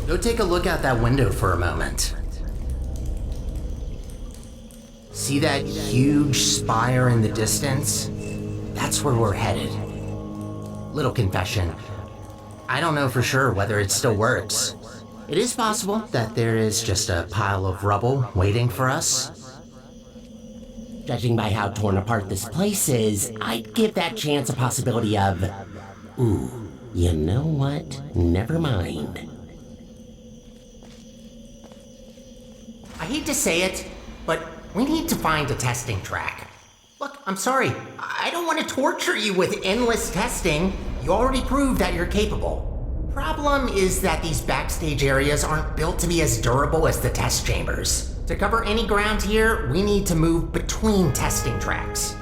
Go take a look out that window for a moment. See that huge spire in the distance? That's where we're headed. Little confession. I don't know for sure whether it still works. It is possible that there is just a pile of rubble waiting for us. Judging by how torn apart this place is, I'd give that chance a possibility of... Ooh, you know what? Never mind. I hate to say it, but we need to find a testing track. Look, I'm sorry. I don't want to torture you with endless testing. You already proved that you're capable. Problem is that these backstage areas aren't built to be as durable as the test chambers. To cover any ground here, we need to move between testing tracks.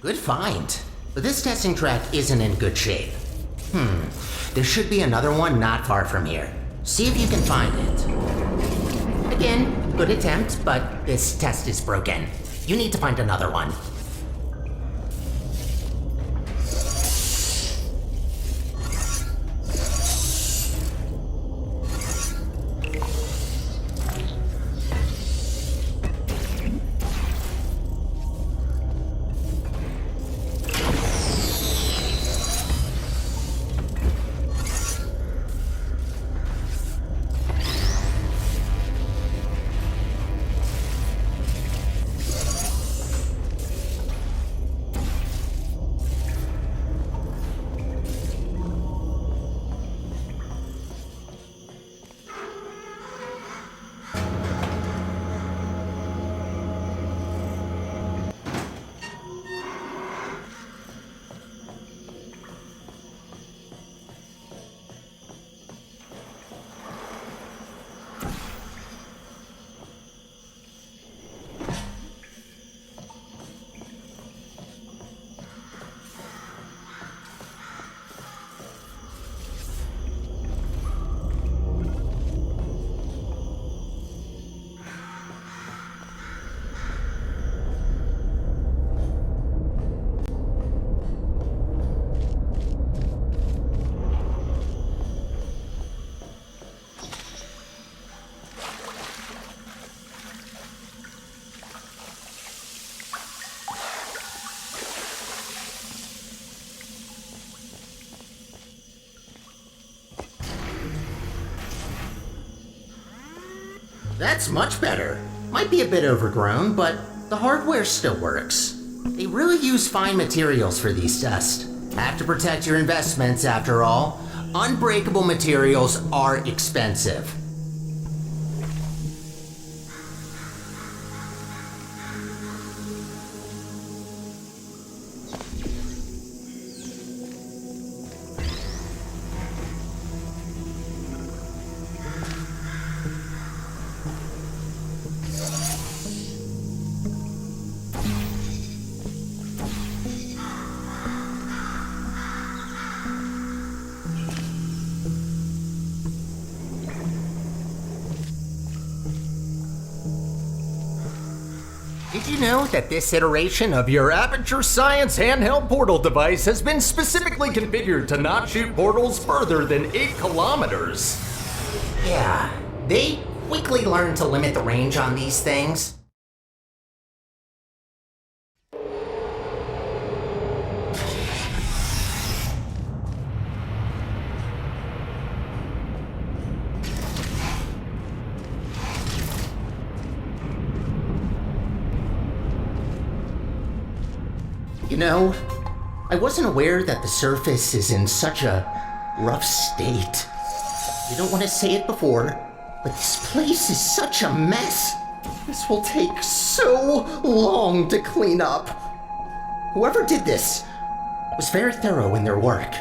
Good find. But this testing track isn't in good shape. There should be another one not far from here. See if you can find it. Again, good attempt, but this test is broken. You need to find another one. That's much better. Might be a bit overgrown, but the hardware still works. They really use fine materials for these tests. Have to protect your investments after all. Unbreakable materials are expensive. Did you know that this iteration of your Aperture Science handheld portal device has been specifically configured to not shoot portals further than 8 kilometers? Yeah, they quickly learned to limit the range on these things. You know, I wasn't aware that the surface is in such a rough state. You don't want to say it before, but this place is such a mess. This will take so long to clean up. Whoever did this was very thorough in their work.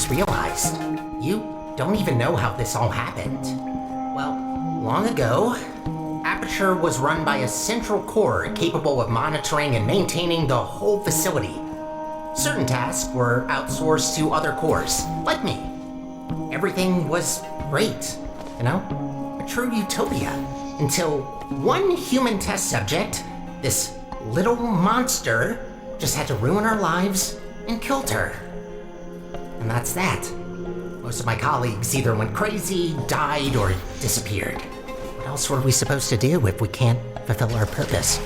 just realized. You don't even know how this all happened. Well, long ago, Aperture was run by a central core capable of monitoring and maintaining the whole facility. Certain tasks were outsourced to other cores, like me. Everything was great, you know? A true utopia. Until one human test subject, this little monster, just had to ruin our lives and killed her. And that's that. Most of my colleagues either went crazy, died, or disappeared. What else were we supposed to do if we can't fulfill our purpose?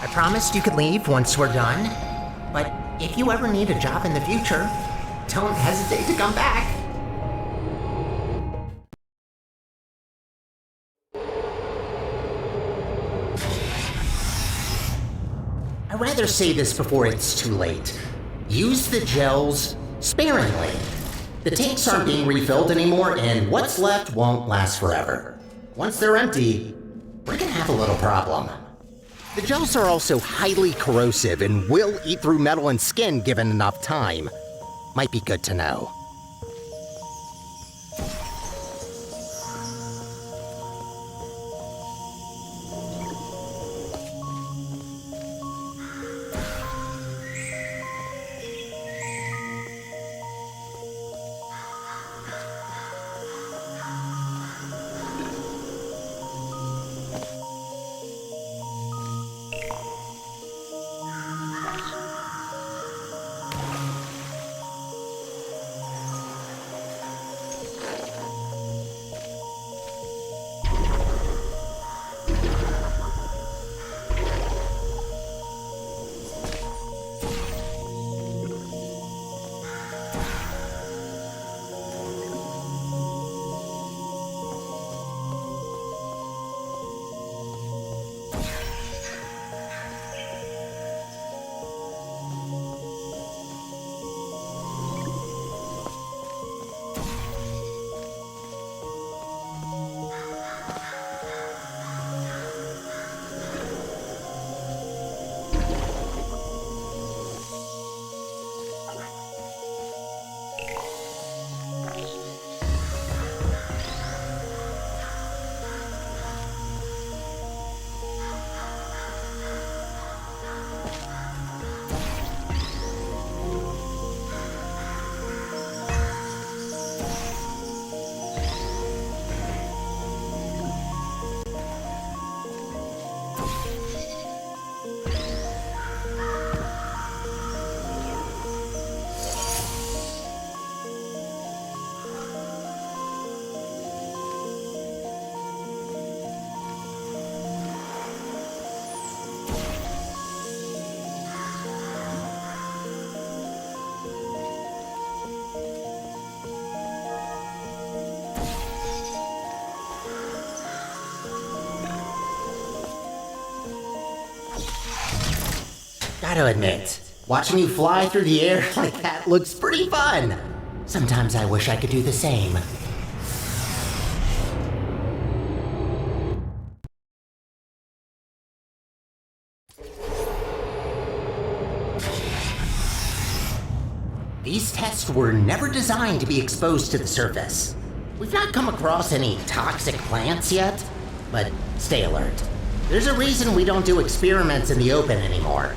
I promised you could leave once we're done, but if you ever need a job in the future, don't hesitate to come back. I'd rather say this before it's too late. Use the gels sparingly. The tanks aren't being refilled anymore, and what's left won't last forever. Once they're empty, we're gonna have a little problem. The gels are also highly corrosive and will eat through metal and skin given enough time. Might be good to know. Gotta admit, watching you fly through the air like that looks pretty fun. Sometimes I wish I could do the same. These tests were never designed to be exposed to the surface. We've not come across any toxic plants yet, but stay alert. There's a reason we don't do experiments in the open anymore.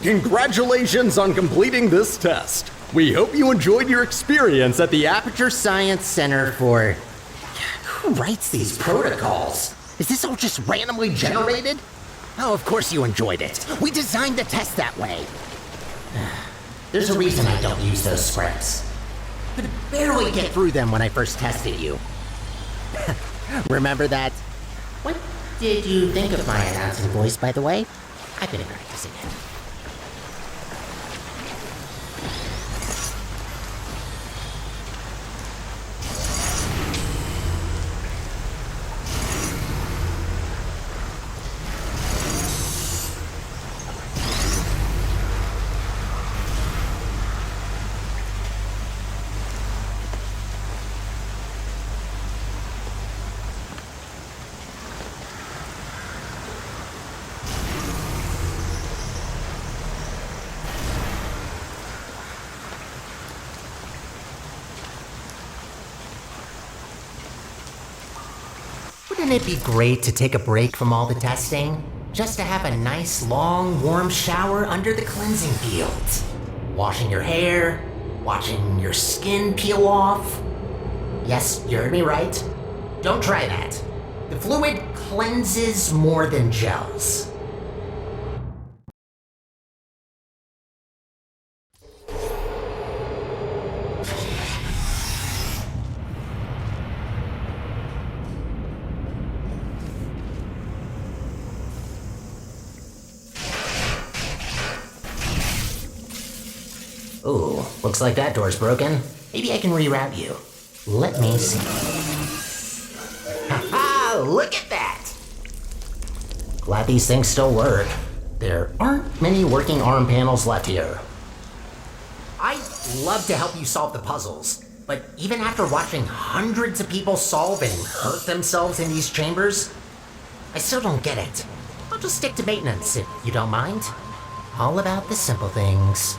Congratulations on completing this test. We hope you enjoyed your experience at the Aperture Science Center for... Who writes these protocols? Is this all just randomly generated? Oh, of course you enjoyed it. We designed the test that way. There's a reason I don't use those scripts. Could barely get through them when I first tested you. Remember that? What did you think of my announcing voice, by the way? I've been practicing it. Wouldn't it be great to take a break from all the testing? Just to have a nice, long, warm shower under the cleansing fields. Washing your hair, watching your skin peel off. Yes, you heard me right. Don't try that. The fluid cleanses more than gels. Ooh, looks like that door's broken. Maybe I can reroute you. Let me see. Ha-ha! Look at that! Glad these things still work. There aren't many working ARM panels left here. I'd love to help you solve the puzzles, but even after watching hundreds of people solve and hurt themselves in these chambers, I still don't get it. I'll just stick to maintenance if you don't mind. All about the simple things.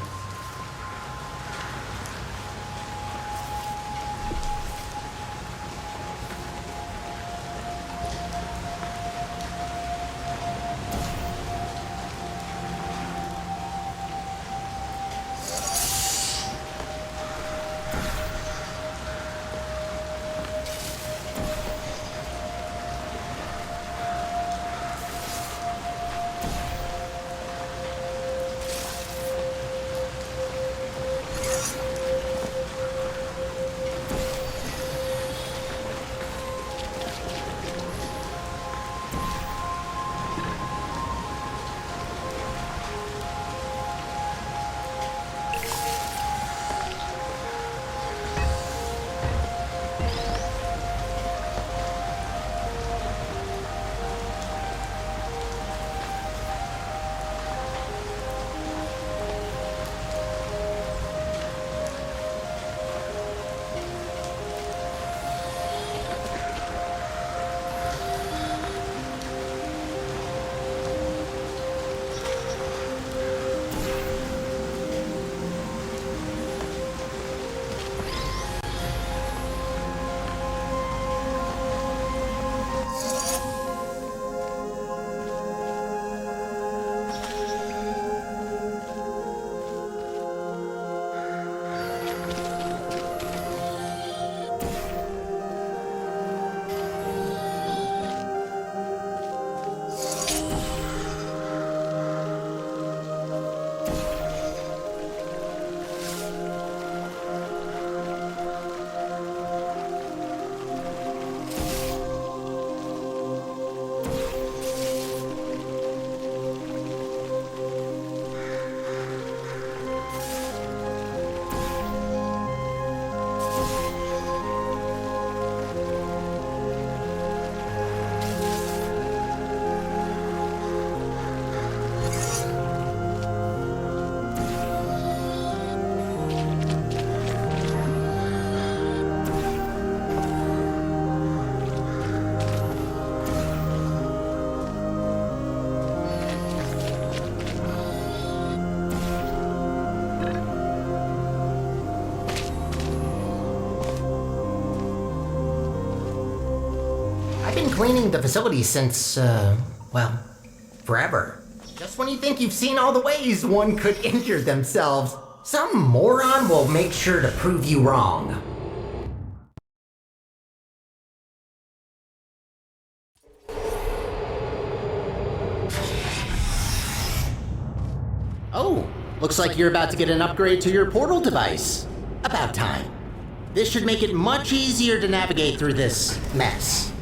I've been cleaning the facility since, well, forever. Just when you think you've seen all the ways one could injure themselves, some moron will make sure to prove you wrong. Oh, looks like you're about to get an upgrade to your portal device. About time. This should make it much easier to navigate through this mess.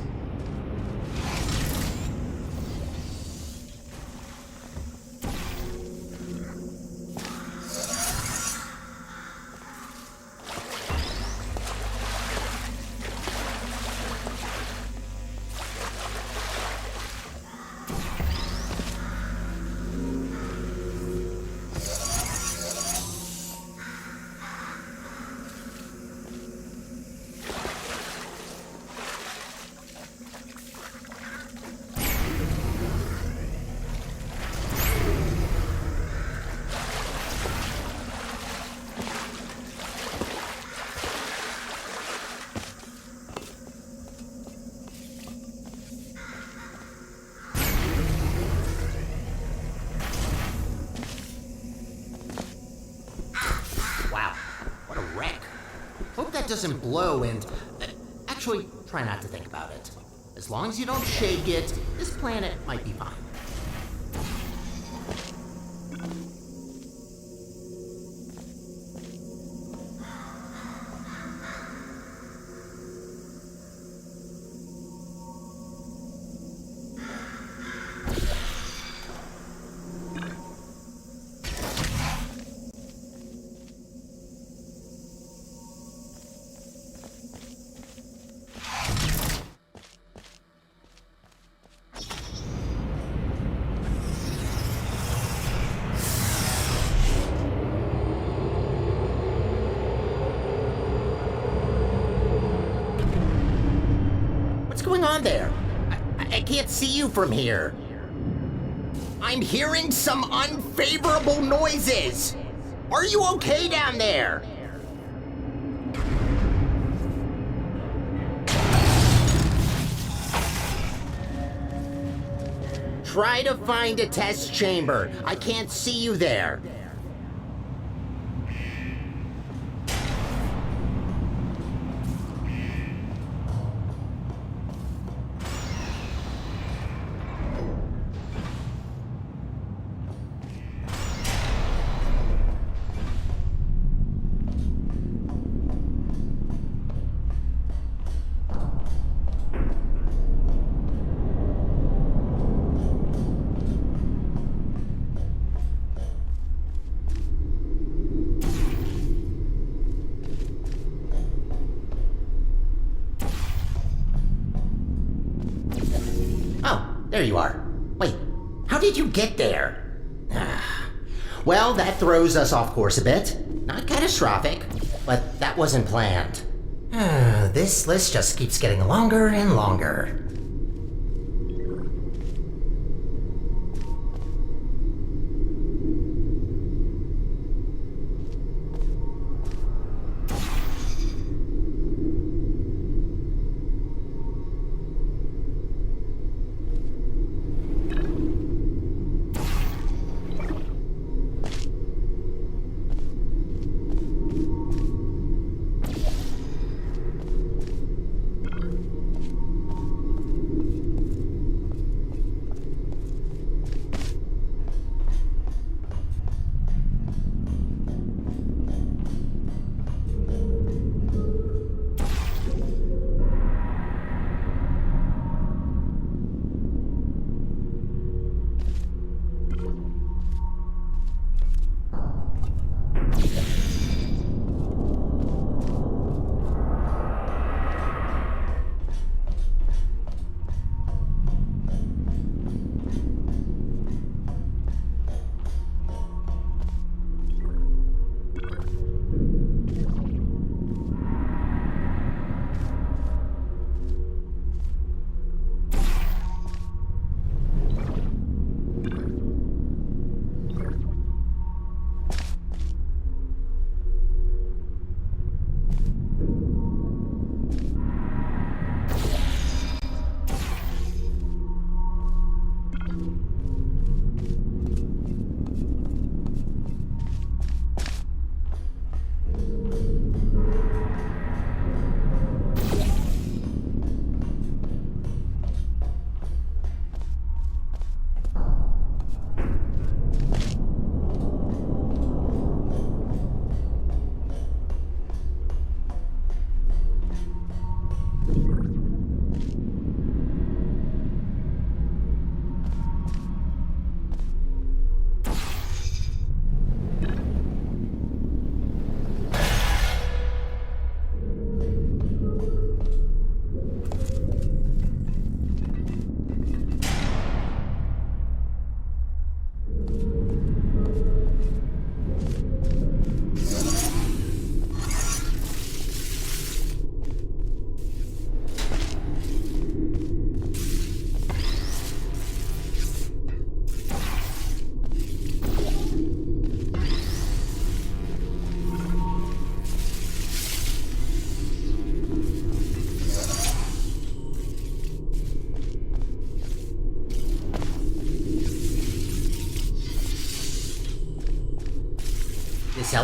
Doesn't blow and actually try not to think about it. As long as you don't shake it, this planet might be fine. On there? I can't see you from here. I'm hearing some unfavorable noises. Are you okay down there? Try to find a test chamber. I can't see you there. There you are. Wait, how did you get there? Well, that throws us off course a bit. Not catastrophic, but that wasn't planned. This list just keeps getting longer and longer.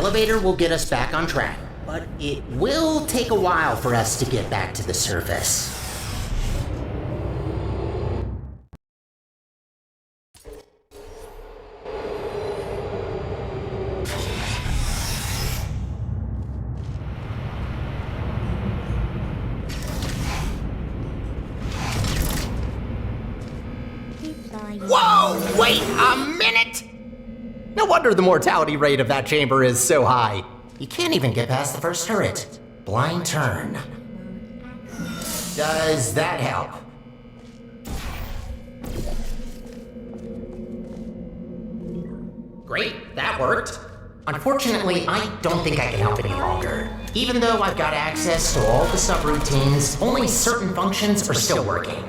elevator will get us back on track, but it will take a while for us to get back to the surface. Whoa! Wait a minute! No wonder the mortality rate of that chamber is so high. You can't even get past the first turret. Blind turn. Does that help? Great, that worked. Unfortunately, I don't think I can help any longer. Even though I've got access to all the subroutines, only certain functions are still working.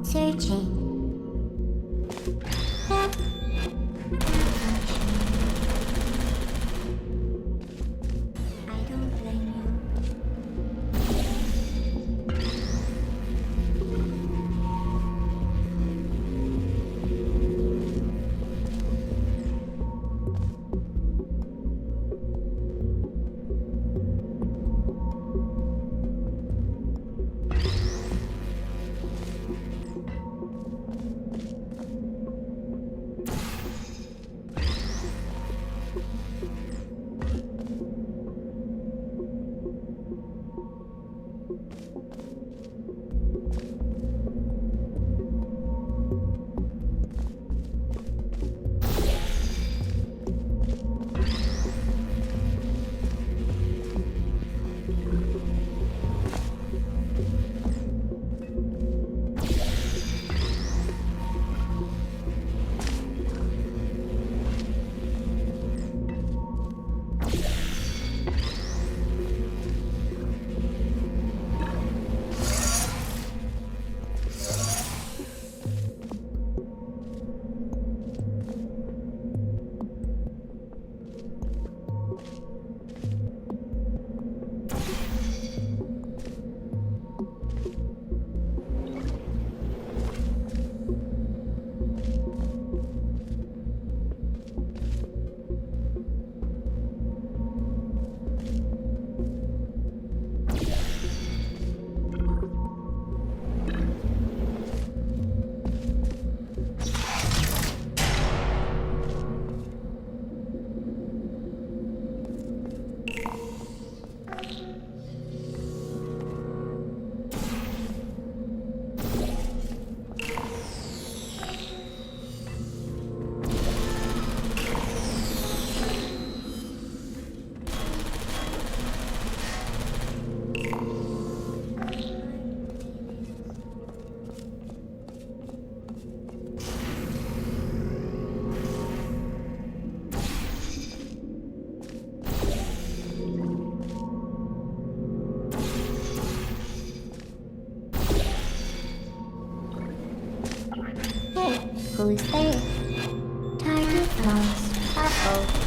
Searching. I don't blame Who's there? Target lost. Uh-oh.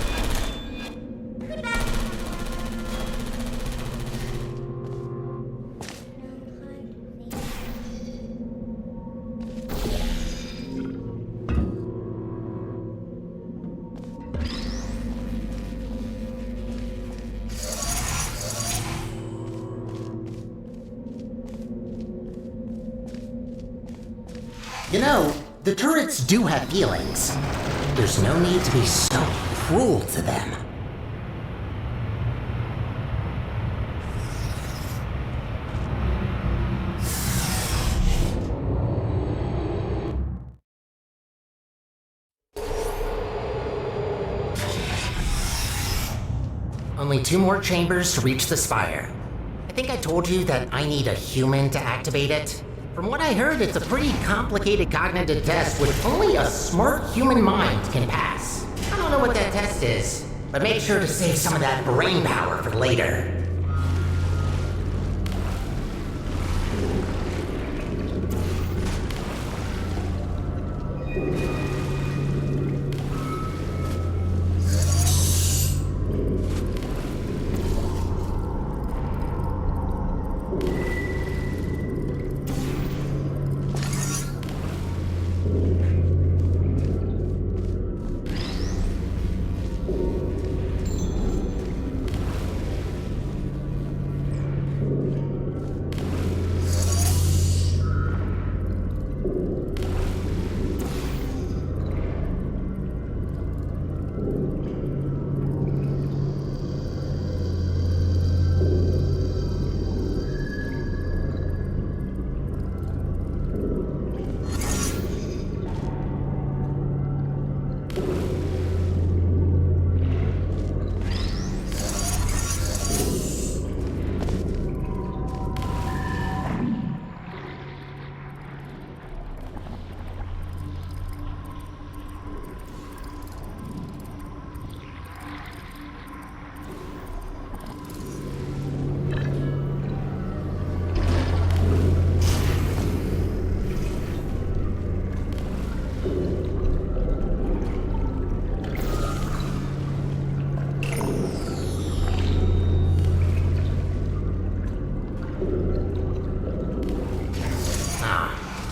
You know, the turrets do have feelings. There's no need to be so cruel to them. Only 2 more chambers to reach the spire. I think I told you that I need a human to activate it. From what I heard, it's a pretty complicated cognitive test which only a smart human mind can pass. I don't know what that test is, but make sure to save some of that brain power for later.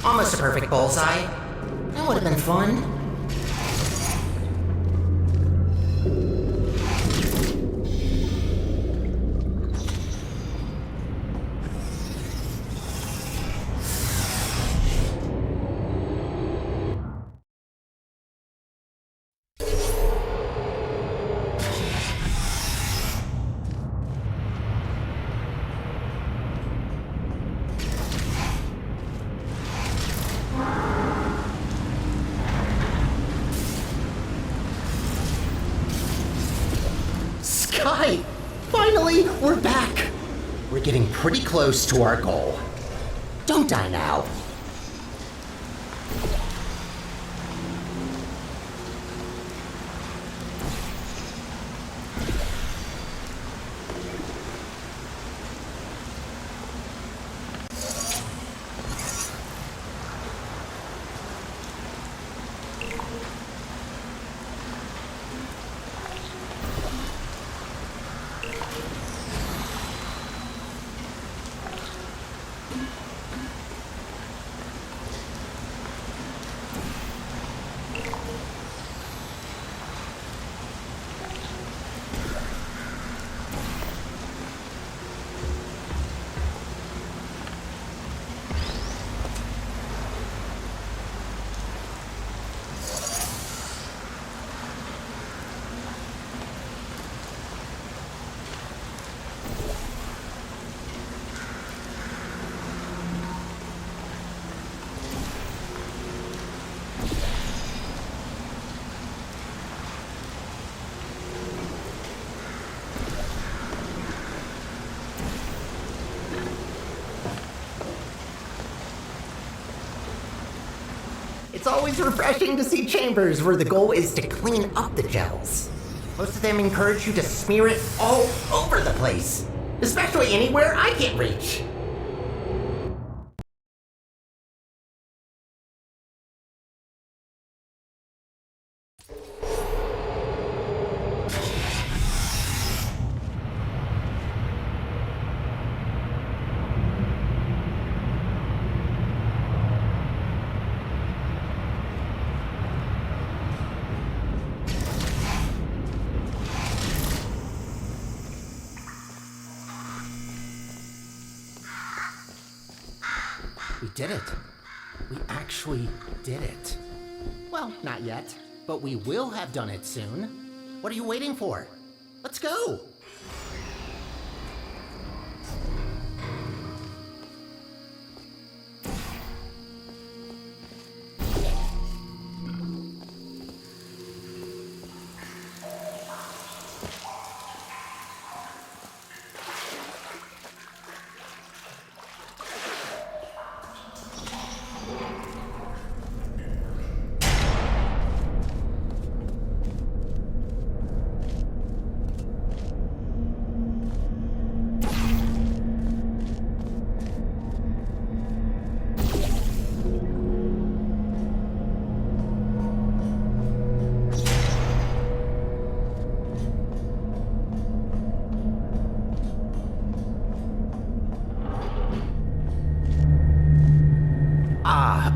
Almost a perfect bullseye. That would have been fun. Sky! Finally, we're back! We're getting pretty close to our goal. Don't die now. It's always refreshing to see chambers where the goal is to clean up the gels. Most of them encourage you to smear it all over the place, especially anywhere I can't reach. We did it. We actually did it. Well, not yet. but we will have done it soon. What are you waiting for? Let's go!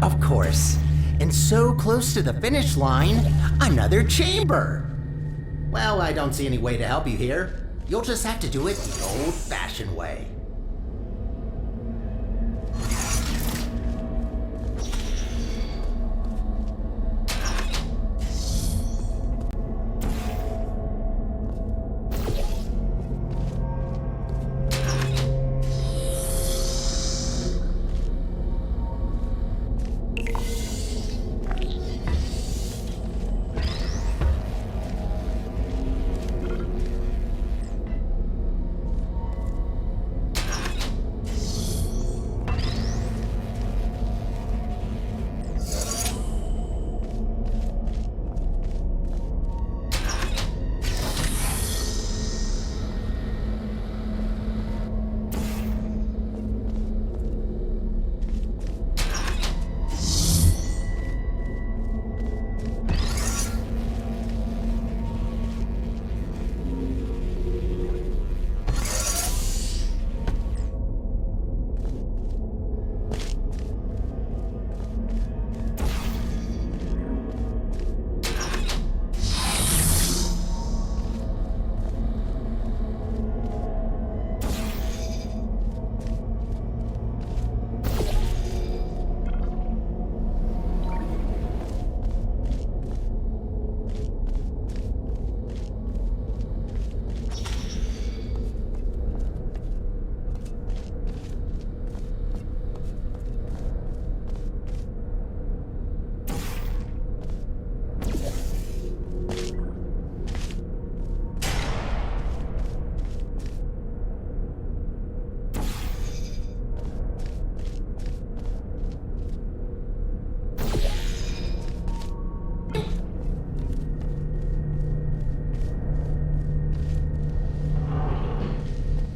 Of course. And so close to the finish line, another chamber! Well, I don't see any way to help you here. You'll just have to do it the old-fashioned way.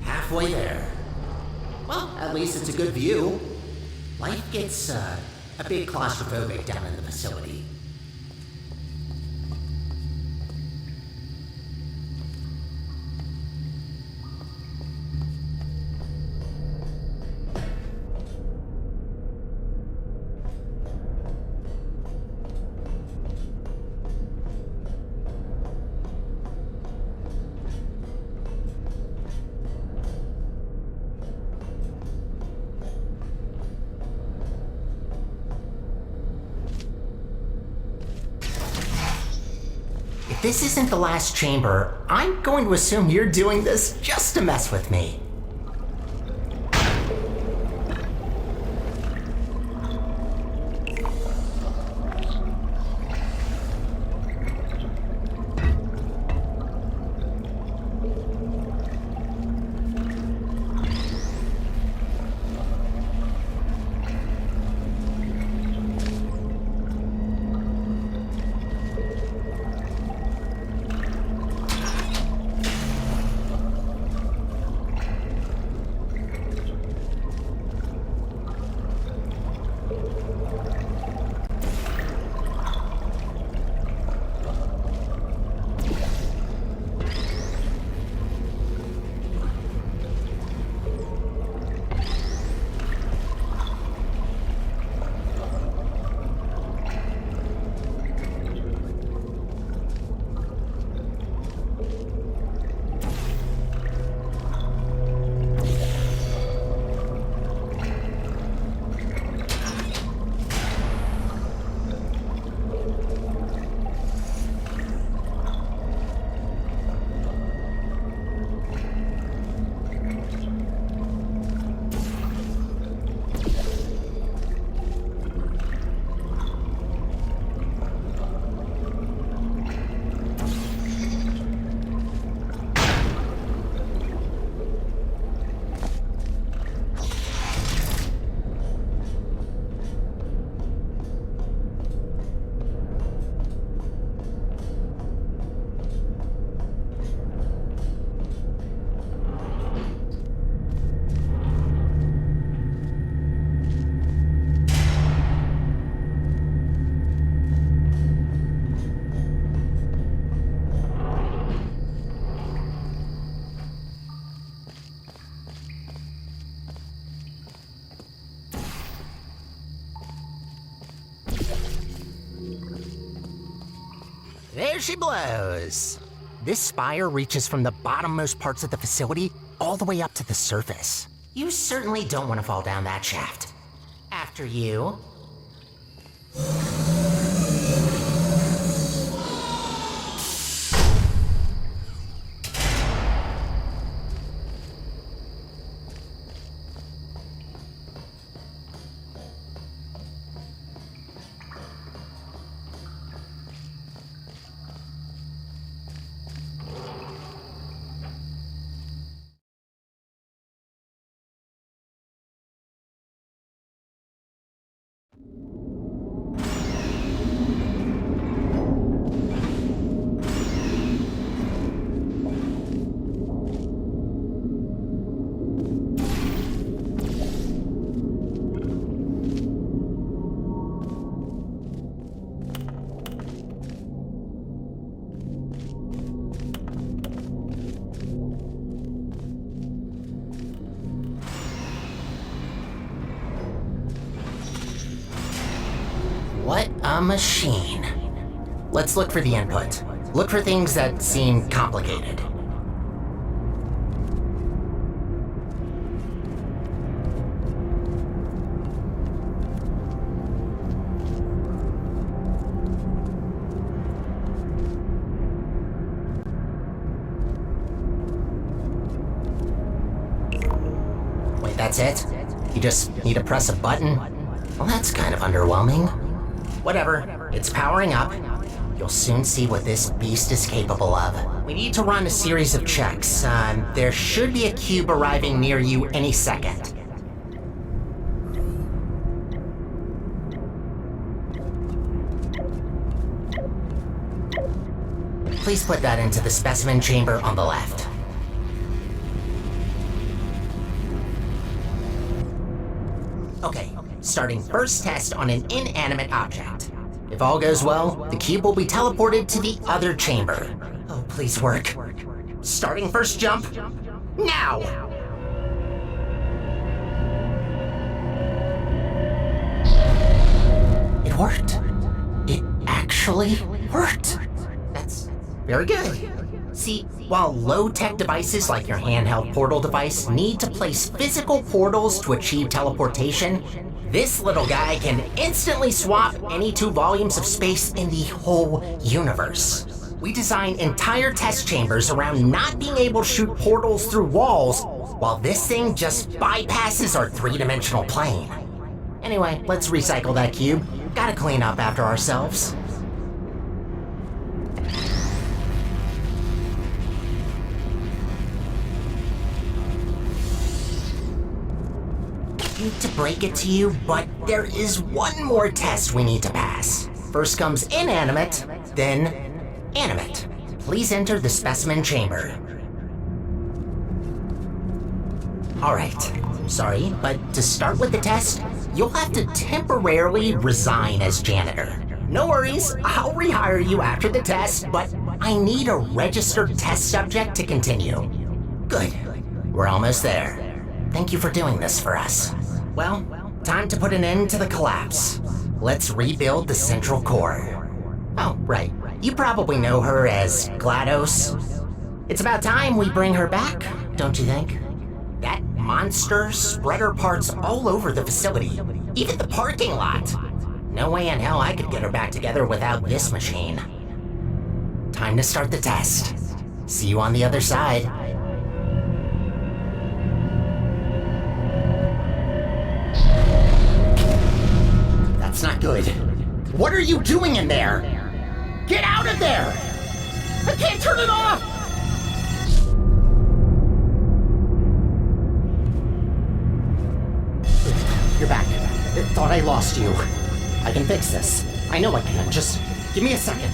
Halfway there. Well, at least it's a good view. Life gets a bit claustrophobic down in the facility. If this isn't the last chamber, I'm going to assume you're doing this just to mess with me. there she blows. This spire reaches from the bottommost parts of the facility all the way up to the surface. You certainly don't want to fall down that shaft. After you. What a machine. Let's look for the input. Look for things that seem complicated. Wait, that's it? You just need to press a button? Well, that's kind of underwhelming. Whatever, it's powering up. You'll soon see what this beast is capable of. We need to run a series of checks. There should be a cube arriving near you any second. Please put that into the specimen chamber on the left. Okay, starting first test on an inanimate object. If all goes well, the cube will be teleported to the other chamber. Oh, please work. Starting first jump, now! It worked. It actually worked. That's very good. See, while low-tech devices like your handheld portal device need to place physical portals to achieve teleportation, this little guy can instantly swap any 2 volumes of space in the whole universe. We designed entire test chambers around not being able to shoot portals through walls, while this thing just bypasses our 3-dimensional plane. Anyway, let's recycle that cube. Gotta clean up after ourselves. I hate to break it to you, but there is one more test we need to pass. First comes inanimate, then animate. Please enter the specimen chamber. Alright, sorry, but to start with the test, you'll have to temporarily resign as janitor. No worries, I'll rehire you after the test, but I need a registered test subject to continue. Good, we're almost there. Thank you for doing this for us. Well, time to put an end to the collapse. Let's rebuild the central core. Oh, right. You probably know her as GLaDOS. It's about time we bring her back, don't you think? That monster spread her parts all over the facility, even the parking lot. No way in hell I could get her back together without this machine. Time to start the test. See you on the other side. That's not good. What are you doing in there? Get out of there! I can't turn it off! You're back. I thought I lost you. I can fix this. I know I can. Just give me a second.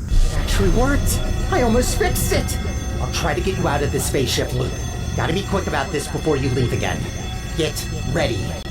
It actually worked. I almost fixed it. I'll try to get you out of this spaceship loop. Gotta be quick about this before you leave again. Get ready.